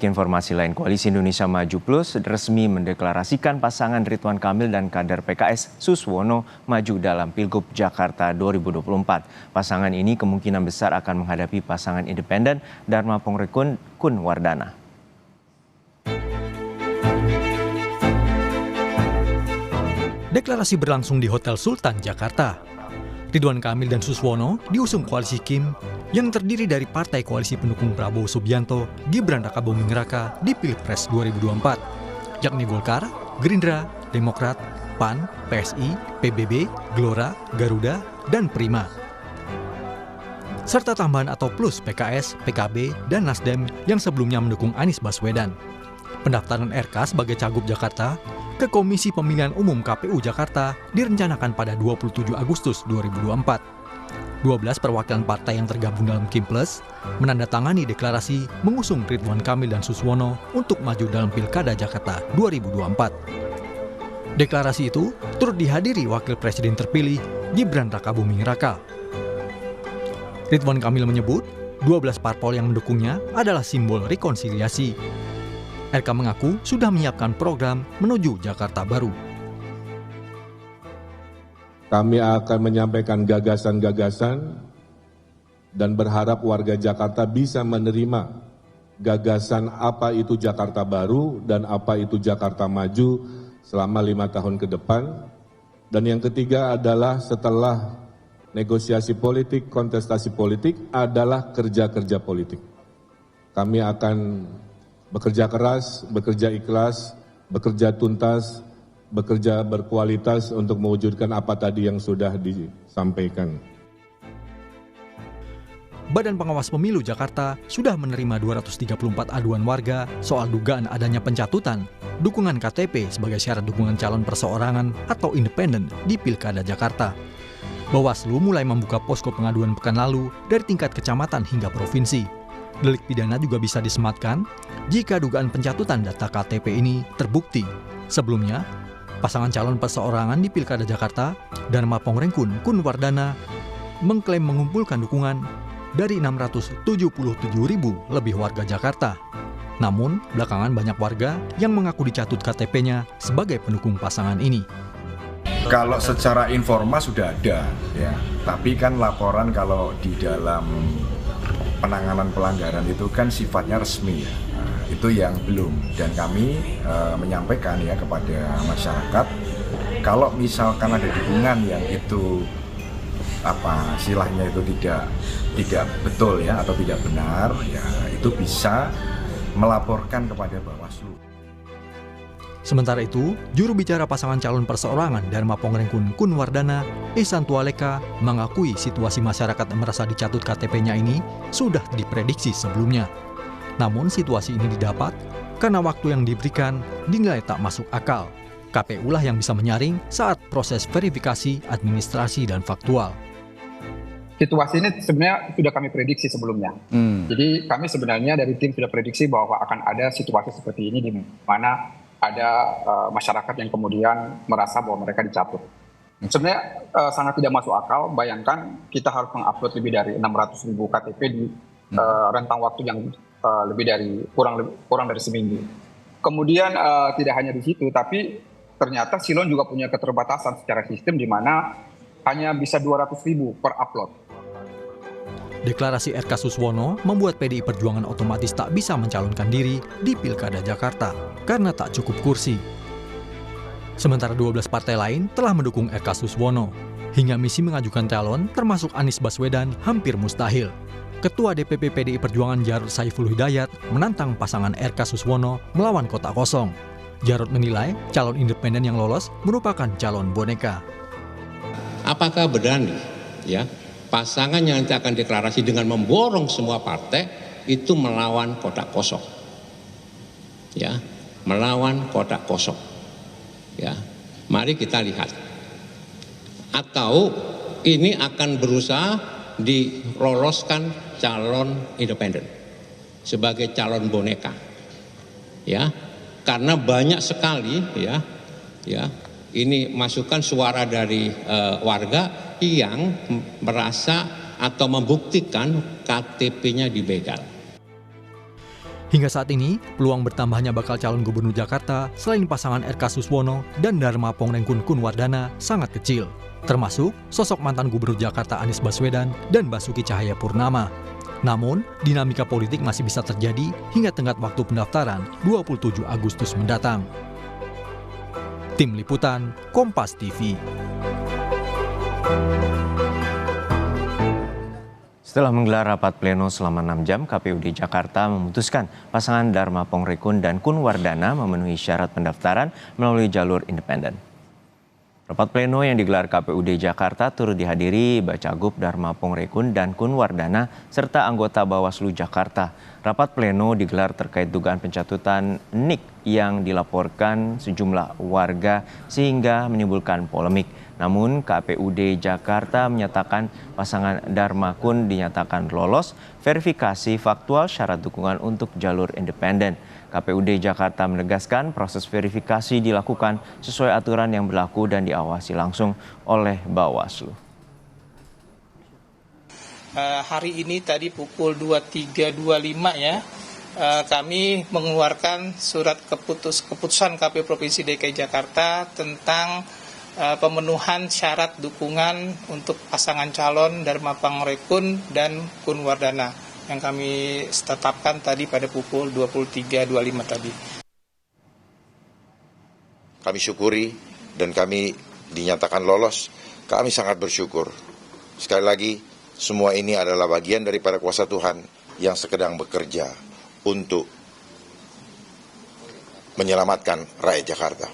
Informasi lain, Koalisi Indonesia Maju Plus resmi mendeklarasikan pasangan Ridwan Kamil dan kader PKS Suswono maju dalam Pilgub Jakarta 2024. Pasangan ini kemungkinan besar akan menghadapi pasangan independen Dharma Pongrekun Kunwardana. Deklarasi berlangsung di Hotel Sultan, Jakarta. Ridwan Kamil dan Suswono diusung koalisi Kim yang terdiri dari partai koalisi pendukung Prabowo Subianto, Gibran Rakabuming Raka di Pilpres 2024, yakni Golkar, Gerindra, Demokrat, PAN, PSI, PBB, Gelora, Garuda, dan Prima. Serta tambahan atau plus PKS, PKB, dan Nasdem yang sebelumnya mendukung Anies Baswedan. Pendaftaran RK sebagai Cagup Jakarta ke Komisi Pemilihan Umum KPU Jakarta direncanakan pada 27 Agustus 2024. 12 perwakilan partai yang tergabung dalam Kim Plus menandatangani deklarasi mengusung Ridwan Kamil dan Suswono untuk maju dalam Pilkada Jakarta 2024. Deklarasi itu turut dihadiri Wakil Presiden terpilih Gibran Rakabuming Raka. Ridwan Kamil menyebut 12 parpol yang mendukungnya adalah simbol rekonsiliasi. RK mengaku sudah menyiapkan program menuju Jakarta Baru. Kami akan menyampaikan gagasan-gagasan dan berharap warga Jakarta bisa menerima gagasan apa itu Jakarta Baru dan apa itu Jakarta Maju selama 5 tahun ke depan. Dan yang ketiga adalah setelah negosiasi politik, kontestasi politik adalah kerja-kerja politik. Kami akan bekerja keras, bekerja ikhlas, bekerja tuntas, bekerja berkualitas untuk mewujudkan apa tadi yang sudah disampaikan. Badan Pengawas Pemilu Jakarta sudah menerima 234 aduan warga soal dugaan adanya pencatutan dukungan KTP sebagai syarat dukungan calon perseorangan atau independen di Pilkada Jakarta. Bawaslu mulai membuka posko pengaduan pekan lalu dari tingkat kecamatan hingga provinsi. Delik pidana juga bisa disematkan jika dugaan pencatutan data KTP ini terbukti. Sebelumnya, pasangan calon perseorangan di Pilkada Jakarta, Dharma Pongrekun Kunwardana, mengklaim mengumpulkan dukungan dari 677.000 lebih warga Jakarta. Namun, belakangan banyak warga yang mengaku dicatut KTP-nya sebagai pendukung pasangan ini. Kalau secara informal sudah ada, ya. Tapi kan laporan kalau di dalam penanganan pelanggaran itu kan sifatnya resmi, ya. Nah, itu yang belum, dan kami menyampaikan ya kepada masyarakat kalau misalkan ada dukungan yang itu istilahnya itu tidak betul ya atau tidak benar, ya itu bisa melaporkan kepada Bawaslu. Sementara itu, juru bicara pasangan calon perseorangan Dharma Pongrekun Kunwardana, Ihsan Tualeka, mengakui situasi masyarakat yang merasa dicatut KTP-nya ini sudah diprediksi sebelumnya. Namun situasi ini didapat karena waktu yang diberikan dinilai tak masuk akal. KPU lah yang bisa menyaring saat proses verifikasi, administrasi, dan faktual. Situasi ini sebenarnya sudah kami prediksi sebelumnya. Jadi kami sebenarnya dari tim sudah prediksi bahwa akan ada situasi seperti ini di mana ada masyarakat yang kemudian merasa bahwa mereka dicatut. Sebenarnya sangat tidak masuk akal. Bayangkan kita harus mengupload lebih dari 600.000 KTP di rentang waktu yang lebih dari kurang dari seminggu. Kemudian tidak hanya di situ, tapi ternyata Silon juga punya keterbatasan secara sistem di mana hanya bisa 200.000 per upload. Deklarasi RK Suswono membuat PDI Perjuangan otomatis tak bisa mencalonkan diri di Pilkada Jakarta karena tak cukup kursi. Sementara 12 partai lain telah mendukung RK Suswono. Hingga misi mengajukan calon termasuk Anies Baswedan hampir mustahil. Ketua DPP PDI Perjuangan Jarod Saiful Hidayat menantang pasangan RK Suswono melawan kotak kosong. Jarod menilai calon independen yang lolos merupakan calon boneka. Apakah berani ya pasangan yang nanti akan deklarasi dengan memborong semua partai itu melawan kotak kosong, ya, melawan kotak kosong, ya. Mari kita lihat. Atau ini akan berusaha diloloskan calon independen sebagai calon boneka, ya, karena banyak sekali, ya. Ini masukan suara dari warga yang merasa atau membuktikan KTP-nya dibegal. Hingga saat ini, peluang bertambahnya bakal calon gubernur Jakarta selain pasangan RK Suswono dan Dharma Pongrengkun Kunwardana sangat kecil, termasuk sosok mantan gubernur Jakarta Anies Baswedan dan Basuki Cahayapurnama. Namun, dinamika politik masih bisa terjadi hingga tenggat waktu pendaftaran 27 Agustus mendatang. Tim Liputan, Kompas TV. Setelah menggelar rapat pleno selama 6 jam, KPUD Jakarta memutuskan pasangan Dharma Pongrengkun dan Kunwardana memenuhi syarat pendaftaran melalui jalur independen. Rapat pleno yang digelar KPUD Jakarta turut dihadiri Bacagub Dharma Pongrengkun dan Kunwardana serta anggota Bawaslu Jakarta. Rapat pleno digelar terkait dugaan pencatutan NIK yang dilaporkan sejumlah warga sehingga menimbulkan polemik. Namun KPUD Jakarta menyatakan pasangan Dharma Kun dinyatakan lolos verifikasi faktual syarat dukungan untuk jalur independen. KPUD Jakarta menegaskan proses verifikasi dilakukan sesuai aturan yang berlaku dan diawasi langsung oleh Bawaslu. Hari ini tadi pukul 23.25 ya, kami mengeluarkan surat keputusan KPU Provinsi DKI Jakarta tentang pemenuhan syarat dukungan untuk pasangan calon Dharma Pongrengkun dan Kunwardana yang kami tetapkan tadi pada pukul 23.25 tadi. Kami syukuri dan kami dinyatakan lolos. Kami sangat bersyukur. Sekali lagi, semua ini adalah bagian daripada kuasa Tuhan yang sedang bekerja untuk menyelamatkan rakyat Jakarta.